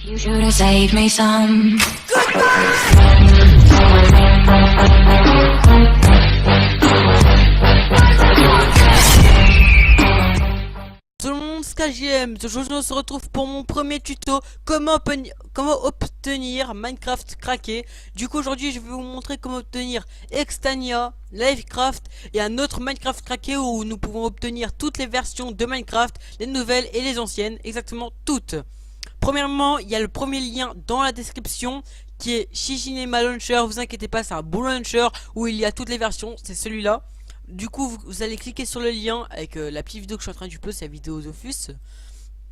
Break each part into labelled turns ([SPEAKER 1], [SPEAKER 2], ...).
[SPEAKER 1] You should have saved me some.
[SPEAKER 2] Tout le monde, SkyJM. Aujourd'hui on se retrouve pour mon premier tuto comment obtenir Minecraft craqué. Du coup aujourd'hui je vais vous montrer comment obtenir Extania, Livecraft et un autre Minecraft craqué où nous pouvons obtenir toutes les versions de Minecraft, les nouvelles et les anciennes, exactement toutes. Premièrement, il y a le premier lien dans la description qui est Shiginema Launcher. Vous inquiétez pas, c'est un bon launcher où il y a toutes les versions, c'est celui-là. Du coup, vous allez cliquer sur le lien avec la petite vidéo que je suis en train de uploader, c'est la vidéo Dofus.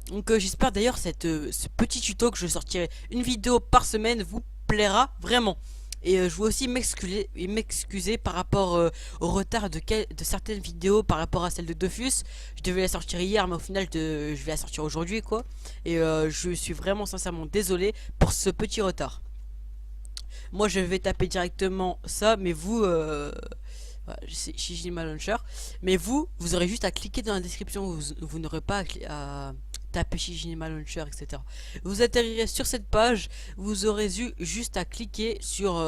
[SPEAKER 2] Donc j'espère d'ailleurs ce petit tuto que je sortirai une vidéo par semaine vous plaira vraiment. Et je veux aussi m'excuser par rapport au retard de certaines vidéos par rapport à celle de Dofus. Je devais la sortir hier, mais au final je vais la sortir aujourd'hui quoi. Et je suis vraiment sincèrement désolé pour ce petit retard. Moi je vais taper directement ça, mais vous... c'est Shiginema Launcher. Mais vous aurez juste à cliquer dans la description. Vous n'aurez pas à taper Shiginema Launcher, etc. Vous atterrirez sur cette page. Vous aurez juste à cliquer sur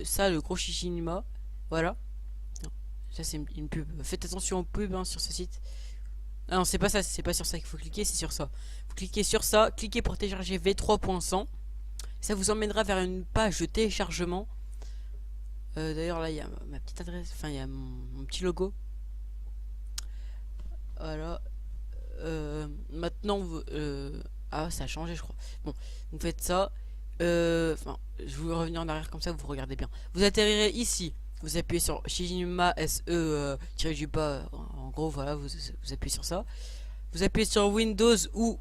[SPEAKER 2] ça, le gros Shiginema. Voilà. Non, ça c'est une pub. Faites attention aux pubs hein, sur ce site. Ah non, c'est pas ça. C'est pas sur ça qu'il faut cliquer. C'est sur ça. Vous cliquez sur ça. Cliquez pour télécharger v3.100. Ça vous emmènera vers une page de téléchargement. D'ailleurs là il y a ma petite adresse, enfin il y a mon petit logo. Voilà. Maintenant ah ça a changé je crois. Bon, vous faites ça. Enfin, je vais revenir en arrière comme ça vous regardez bien. Vous atterrirez ici. Vous appuyez sur Shiginema SE tiré du bas. En gros voilà, vous appuyez sur ça. Vous appuyez sur Windows ou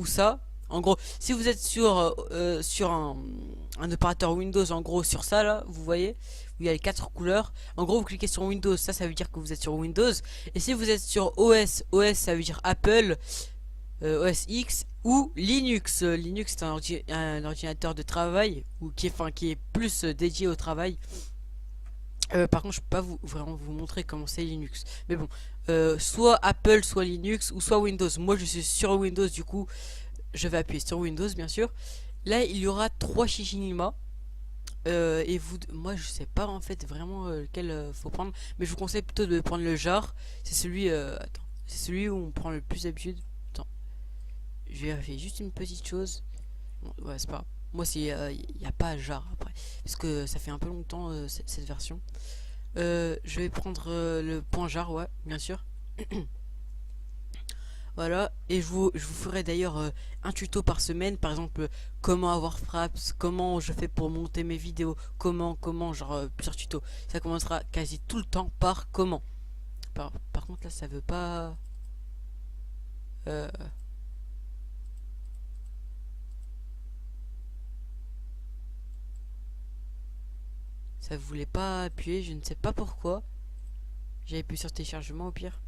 [SPEAKER 2] ça. En gros, si vous êtes sur un opérateur Windows, en gros sur ça là, vous voyez, où il y a les 4 couleurs. En gros, vous cliquez sur Windows, ça veut dire que vous êtes sur Windows. Et si vous êtes sur OS, ça veut dire Apple, OS X ou Linux. Linux c'est un ordinateur de travail ou qui est plus dédié au travail. Par contre, je peux pas vraiment vous montrer comment c'est Linux. Mais bon, soit Apple, soit Linux ou soit Windows. Moi, je suis sur Windows du coup. Je vais appuyer sur Windows bien sûr. Là il y aura 3 Shiginema et moi je sais pas en fait vraiment lequel faut prendre, mais je vous conseille plutôt de prendre le jar. C'est celui attends, c'est celui où on prend le plus d'habitude. Attends, je vais vérifier juste une petite chose. Bon, ouais c'est pas grave. Moi c'est il n'y a pas jar après parce que ça fait un peu longtemps cette version. Je vais prendre le point jar, ouais bien sûr. Voilà, et je vous ferai d'ailleurs un tuto par semaine, par exemple comment avoir Fraps, comment je fais pour monter mes vidéos, comment, genre plusieurs tutos. Ça commencera quasi tout le temps par comment. Par contre là ça veut pas... Ça voulait pas appuyer, je ne sais pas pourquoi. J'ai appuyé sur téléchargement au pire.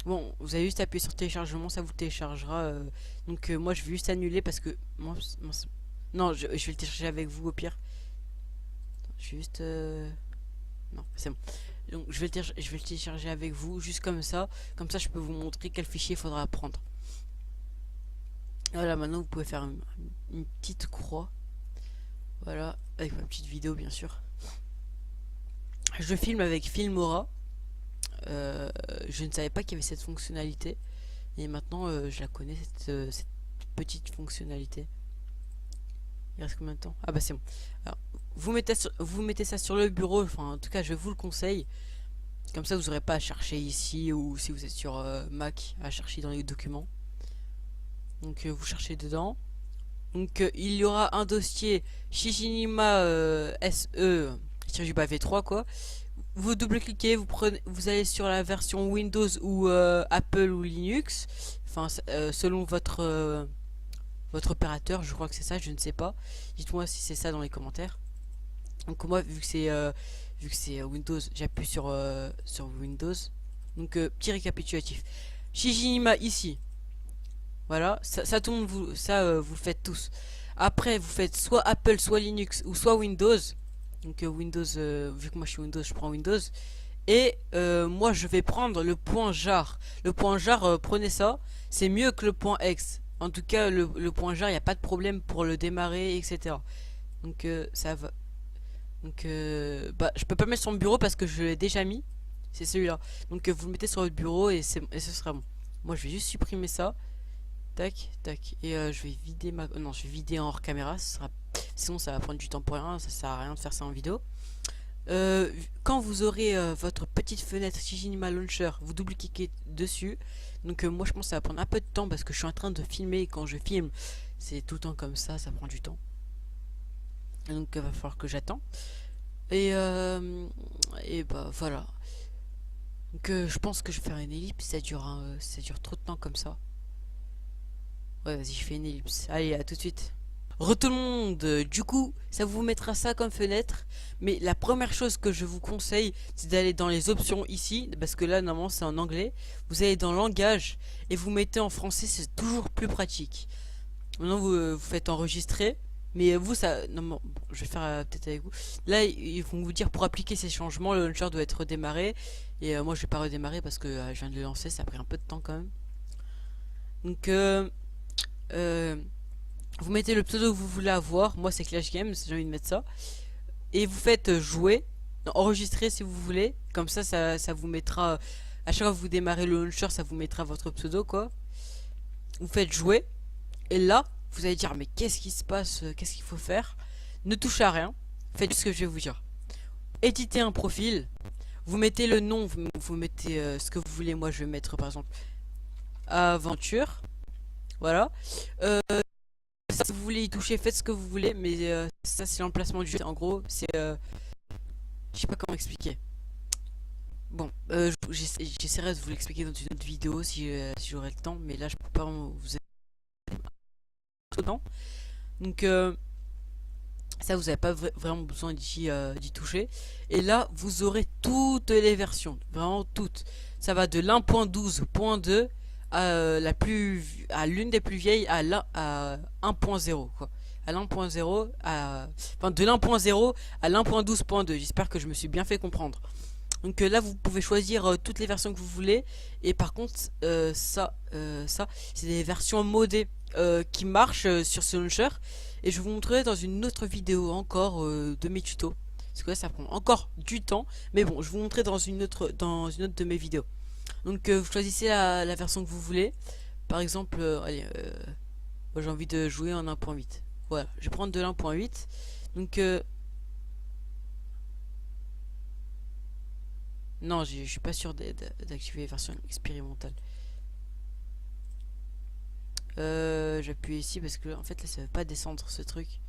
[SPEAKER 2] Bon, vous avez juste appuyé sur téléchargement, ça vous téléchargera. Donc moi je vais juste annuler parce que moi, non, je vais le télécharger avec vous au pire. Je vais juste non, c'est bon. Donc je vais le télécharger avec vous juste comme ça je peux vous montrer quel fichier il faudra prendre. Voilà, maintenant vous pouvez faire une petite croix. Voilà, avec ma petite vidéo bien sûr. Je filme avec Filmora. Je ne savais pas qu'il y avait cette fonctionnalité et maintenant je la connais cette petite fonctionnalité. Il reste combien de temps? Ah bah c'est bon. Alors, vous mettez ça sur le bureau, enfin en tout cas je vous le conseille. Comme ça vous n'aurez pas à chercher ici ou si vous êtes sur Mac à chercher dans les documents. Donc vous cherchez dedans. Donc il y aura un dossier Shiginema SE tiré du bas V3 quoi. Vous double-cliquez, vous allez sur la version Windows ou Apple ou Linux, enfin selon votre opérateur, je crois que c'est ça, je ne sais pas. Dites-moi si c'est ça dans les commentaires. Donc moi vu que c'est Windows, j'appuie sur Windows. Donc petit récapitulatif. Shiginema ici. Voilà, ça tout le monde vous le faites tous. Après vous faites soit Apple, soit Linux ou soit Windows. Donc Windows, vu que moi je suis Windows, je prends Windows. Et moi je vais prendre le point jar. Le point jar, prenez ça. C'est mieux que le point X. En tout cas, le point jar, il n'y a pas de problème pour le démarrer, etc. Donc ça va. Donc bah, je peux pas mettre sur mon bureau parce que je l'ai déjà mis. C'est celui-là. Donc vous le mettez sur votre bureau et ce sera bon. Moi, je vais juste supprimer ça. Tac, tac. Et je vais vider ma... non, je vais vider en hors caméra. Sinon, ça va prendre du temps pour rien. Ça sert à rien de faire ça en vidéo. Quand vous aurez votre petite fenêtre Cinema Launcher, vous double-cliquez dessus. Donc moi je pense que ça va prendre un peu de temps parce que je suis en train de filmer et quand je filme c'est tout le temps comme ça prend du temps. Et donc il va falloir que j'attends. Et bah voilà. Donc je pense que je vais faire une ellipse, ça dure trop de temps comme ça. Ouais, vas-y, je fais une ellipse. Allez, à tout de suite. Tout le monde, du coup, ça vous mettra ça comme fenêtre. Mais la première chose que je vous conseille, c'est d'aller dans les options ici. Parce que là, normalement, c'est en anglais. Vous allez dans langage et vous mettez en français, c'est toujours plus pratique. Maintenant, vous faites enregistrer. Mais vous, ça. Non, bon, je vais faire peut-être avec vous. Là, ils vont vous dire pour appliquer ces changements, le launcher doit être redémarré. Et moi, je vais pas redémarrer parce que je viens de le lancer. Ça a pris un peu de temps quand même. Donc, vous mettez le pseudo que vous voulez avoir. Moi, c'est Clash Games. J'ai envie de mettre ça. Et vous faites jouer. Non, enregistrer si vous voulez. Comme ça vous mettra. À chaque fois que vous démarrez le launcher, ça vous mettra votre pseudo, quoi. Vous faites jouer. Et là, vous allez dire, mais qu'est-ce qui se passe? Qu'est-ce qu'il faut faire? Ne touchez à rien. Faites ce que je vais vous dire. Éditez un profil. Vous mettez le nom. Vous mettez ce que vous voulez. Moi, je vais mettre, par exemple, aventure. Voilà. Si vous voulez y toucher, faites ce que vous voulez, mais ça c'est l'emplacement du jeu. En gros, c'est je sais pas comment expliquer. Bon, j'essaierai de vous l'expliquer dans une autre vidéo si j'aurai le temps, mais là je peux pas vous aider dedans. Donc ça vous avez pas vraiment besoin d'y toucher. Et là vous aurez toutes les versions, vraiment toutes. Ça va de l'1.12.2 à l'une des plus vieilles à 1.0 quoi. À l'1.0 enfin de l'1.0 à l'1.12.2. J'espère que je me suis bien fait comprendre. Donc là vous pouvez choisir toutes les versions que vous voulez et par contre ça c'est des versions modées qui marchent sur ce launcher et je vous montrerai dans une autre vidéo encore de mes tutos. Parce que là ça prend encore du temps mais bon je vous montrerai dans une autre de mes vidéos. Donc vous choisissez la version que vous voulez. Par exemple, allez, moi j'ai envie de jouer en 1.8. Voilà, je vais prendre de l'1.8. Donc non, je suis pas sûr d'activer les versions expérimentales. J'appuie ici parce que en fait là ça veut pas descendre ce truc.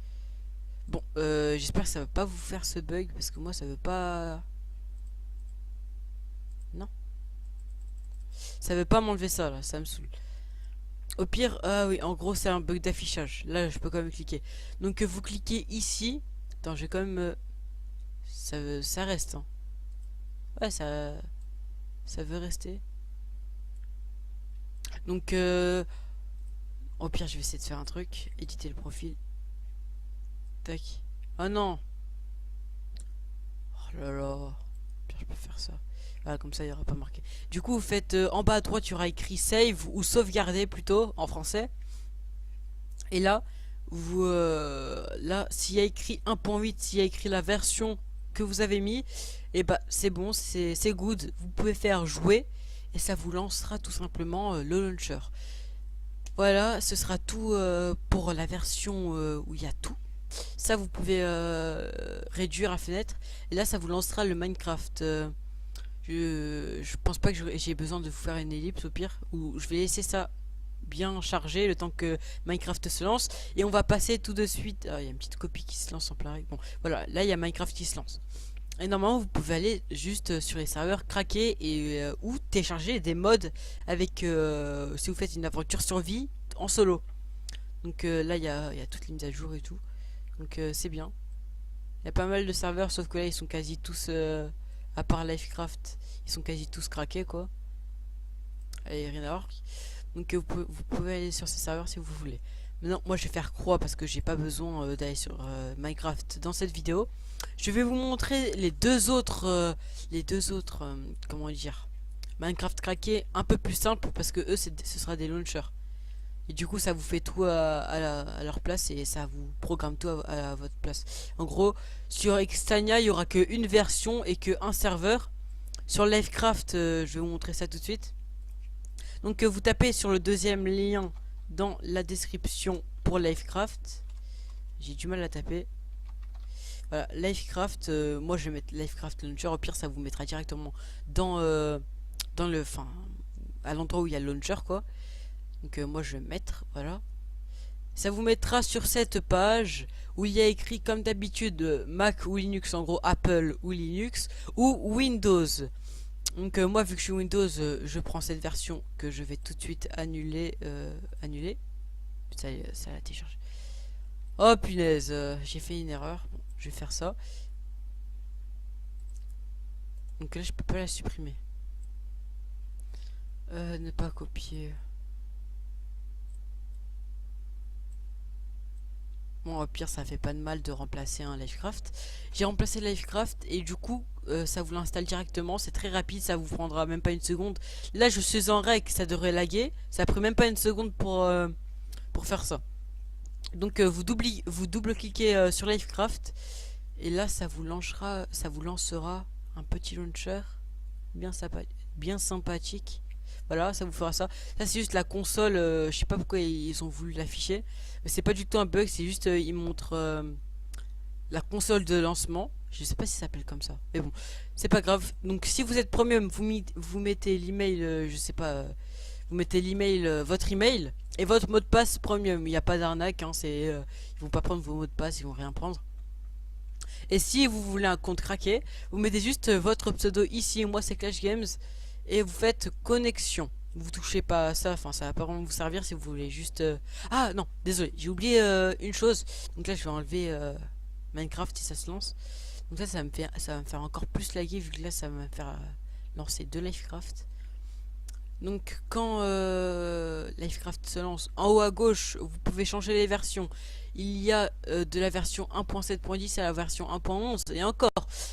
[SPEAKER 2] Bon, j'espère que ça va pas vous faire ce bug parce que moi ça veut pas. Non. Ça veut pas m'enlever ça là, ça me saoule. Au pire, ah oui, en gros c'est un bug d'affichage. Là je peux quand même cliquer. Donc vous cliquez ici. Attends, je vais quand même. Ça reste. Hein. Ouais, ça veut rester. Donc au pire je vais essayer de faire un truc. Éditer le profil. Tac. Oh non. Oh là là. Au pire je peux faire ça. Voilà, comme ça il n'y aura pas marqué. Du coup vous faites en bas à droite il y aura écrit save ou sauvegarder plutôt en français. Et là vous là s'il y a écrit 1.8, s'il y a écrit la version que vous avez mis, et bah c'est bon, c'est good. Vous pouvez faire jouer et ça vous lancera tout simplement le launcher. Voilà, ce sera tout pour la version où il y a tout. Ça vous pouvez réduire la fenêtre et là ça vous lancera le Minecraft. Je pense pas que j'ai besoin de vous faire une ellipse au pire, ou je vais laisser ça bien chargé le temps que Minecraft se lance et on va passer tout de suite. Ah, il y a une petite copie qui se lance en plein règle. Bon voilà, là il y a Minecraft qui se lance et normalement vous pouvez aller juste sur les serveurs craquer et ou télécharger des mods avec si vous faites une aventure survie en solo. Donc là il y a toutes les mises à jour et tout, donc c'est bien. Il y a pas mal de serveurs sauf que là ils sont quasi tous à part Livecraft, ils sont quasi tous craqués quoi. Allez, rien à voir. Donc vous pouvez aller sur ces serveurs si vous voulez. Maintenant moi je vais faire croix parce que j'ai pas besoin d'aller sur Minecraft dans cette vidéo. Je vais vous montrer les deux autres comment dire, Minecraft craqué un peu plus simple parce que eux ce sera des launchers. Et du coup, ça vous fait tout à leur place et ça vous programme tout à votre place. En gros, sur Xtania, il y aura qu'une version et qu'un serveur. Sur Livecraft, je vais vous montrer ça tout de suite. Donc, vous tapez sur le deuxième lien dans la description pour Livecraft. J'ai du mal à taper. Voilà, Livecraft. Moi, je vais mettre Livecraft Launcher. Au pire, ça vous mettra directement dans le, enfin, à l'endroit où il y a le launcher, quoi. Donc, moi, je vais mettre, voilà. Ça vous mettra sur cette page où il y a écrit comme d'habitude Mac ou Linux, en gros Apple ou Linux, ou Windows. Donc moi vu que je suis Windows, je prends cette version que je vais tout de suite annuler. Annuler. Ça l'a téléchargé. Oh punaise, j'ai fait une erreur. Bon, je vais faire ça. Donc là je peux pas la supprimer. Ne pas copier. Bon, au pire, ça fait pas de mal de remplacer un Livecraft. J'ai remplacé Livecraft et du coup, ça vous l'installe directement. C'est très rapide, ça vous prendra même pas une seconde. Là, je suis en rec, ça devrait laguer. Ça a pris même pas une seconde pour faire ça. Donc, vous double-cliquez sur Livecraft et là, ça vous lancera un petit launcher bien sympathique. Voilà, ça vous fera ça. Ça, c'est juste la console. Je sais pas pourquoi ils ont voulu l'afficher. Mais c'est pas du tout un bug. C'est juste, ils montrent la console de lancement. Je sais pas si ça s'appelle comme ça. Mais bon, c'est pas grave. Donc, si vous êtes premium, vous mettez l'email. Je sais pas. Vous mettez l'email, votre email et votre mot de passe premium. Il n'y a pas d'arnaque. Hein, ils vont pas prendre vos mots de passe. Ils vont rien prendre. Et si vous voulez un compte craqué, vous mettez juste votre pseudo ici. Moi, c'est Clash Games. Et vous faites connexion. Vous touchez pas à ça, enfin ça va pas vraiment vous servir si vous voulez juste... Ah non, désolé, j'ai oublié une chose. Donc là je vais enlever Minecraft si ça se lance. Donc ça, ça va me faire encore plus laguer vu que là ça va me faire lancer deux Livecraft. Donc quand Livecraft se lance, en haut à gauche, vous pouvez changer les versions. Il y a de la version 1.7.10 à la version 1.11 et encore,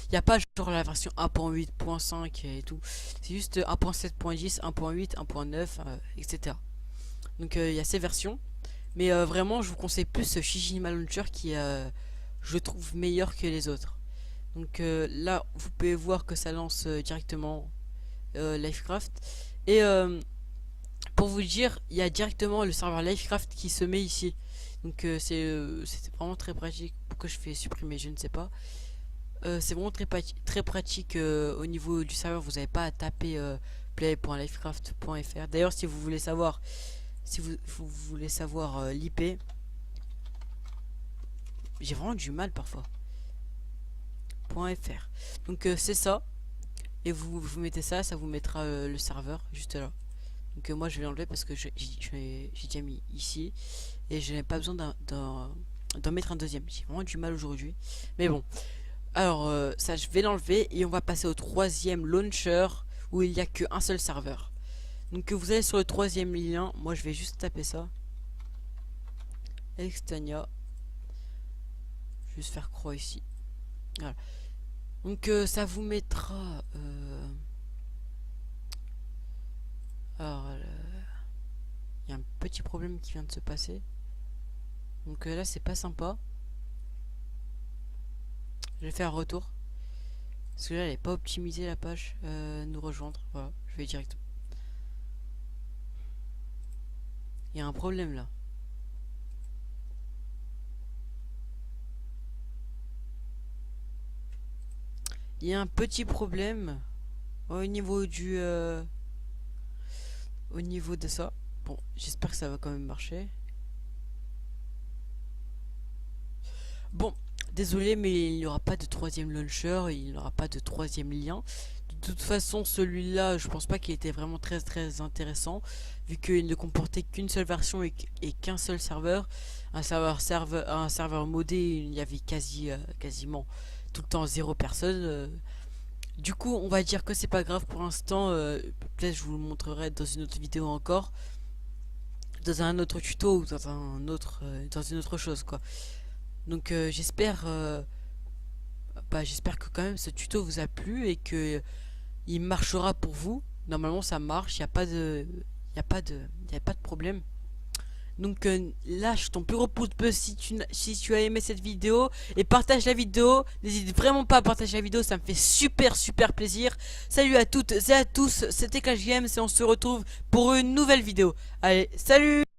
[SPEAKER 2] il n'y a pas genre la version 1.8.5 et tout. C'est juste 1.7.10, 1.8, 1.9, etc. Donc il y a ces versions. Mais vraiment, je vous conseille plus ce Shijima Launcher qui je trouve meilleur que les autres. Donc là, vous pouvez voir que ça lance directement Livecraft. Et pour vous dire, il y a directement le serveur Livecraft qui se met ici. Donc c'est vraiment très pratique. Pourquoi je fais supprimer, je ne sais pas. C'est vraiment très pratique au niveau du serveur. Vous n'avez pas à taper play.livecraft.fr. D'ailleurs, si vous voulez savoir, l'IP, j'ai vraiment du mal parfois. .fr. Donc c'est ça. Et vous mettez ça, ça vous mettra le serveur juste là. Donc moi je vais l'enlever parce que j'ai déjà mis ici. Et je n'ai pas besoin d'en mettre un deuxième. J'ai vraiment du mal aujourd'hui. Mais bon. Alors ça je vais l'enlever et on va passer au troisième launcher où il n'y a qu'un seul serveur. Donc vous allez sur le troisième lien. Moi je vais juste taper ça. Extania. Je vais juste faire croix ici. Voilà. Donc ça vous mettra alors il y a un petit problème qui vient de se passer. Donc là c'est pas sympa. Je vais faire un retour. Parce que là elle n'est pas optimisée la page. Nous rejoindre. Voilà, je vais direct. Il y a un problème là. Il y a un petit problème au niveau au niveau de ça. Bon, j'espère que ça va quand même marcher. Bon, désolé, mais il n'y aura pas de troisième launcher, il n'y aura pas de troisième lien. De toute façon, celui-là, je pense pas qu'il était vraiment très intéressant, vu qu'il ne comportait qu'une seule version et qu'un seul serveur. Un serveur modé, il y avait quasiment tout le temps 0 personne. Du coup, on va dire que c'est pas grave pour l'instant. Peut-être je vous le montrerai dans une autre vidéo encore, dans un autre tuto ou dans dans une autre chose quoi. Donc j'espère que quand même ce tuto vous a plu et que il marchera pour vous. Normalement ça marche, il n'y a pas de problème. Donc lâche ton plus gros pouce bleu si tu as aimé cette vidéo et partage la vidéo. N'hésite vraiment pas à partager la vidéo, ça me fait super plaisir. Salut à toutes et à tous, c'était KJM et on se retrouve pour une nouvelle vidéo. Allez, salut!